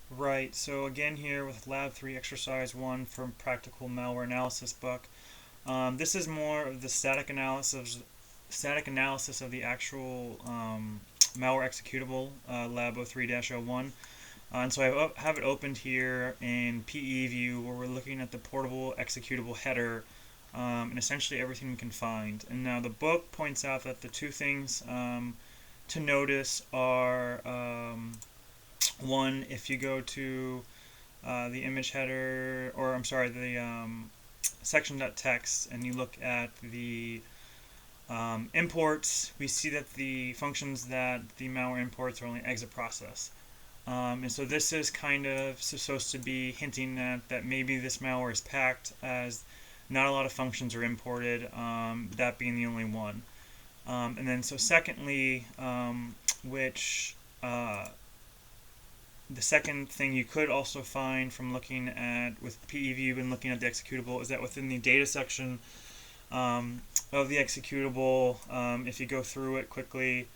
Right, so again here with Lab 3 Exercise 1 from Practical Malware Analysis book. This is more of the static analysis of the actual malware executable, Lab 03-01. And so have it opened here in PEView where we're looking at the portable executable header and essentially everything we can find. And now the book points out that the two things to notice are one, if you go to the image header, or I'm sorry, the section.txt, and you look at the imports, we see that the functions that the malware imports are only exit process. And so this is kind of supposed to be hinting that maybe this malware is packed, as not a lot of functions are imported, that being the only one. And then so secondly, which the second thing you could also find from looking at with PEView and looking at the executable is that within the data section of the executable, if you go through it quickly,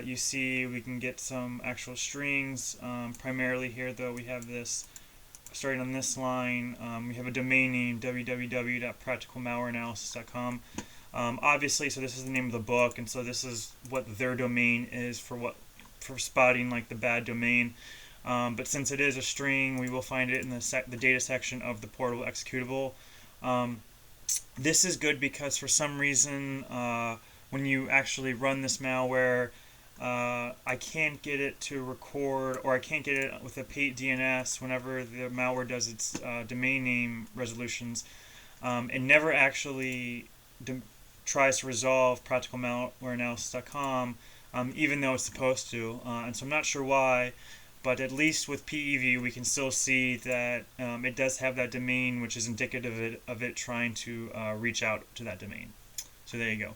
you see we can get some actual strings. Primarily here, though, we have this starting on this line. We have a domain name, www.practicalmalwareanalysis.com. Obviously, so this is the name of the book, and so this is what their domain is for spotting like the bad domain. But since it is a string, we will find it in the data section of the portable executable. This is good because for some reason, when you actually run this malware, I can't get it to record, or I can't get it with a pate DNS whenever the malware does its domain name resolutions. It never actually tries to resolve practicalmalwareanalysis.com, even though it's supposed to. And so I'm not sure why, but at least with PEView we can still see that it does have that domain, which is indicative of it trying to reach out to that domain. So there you go.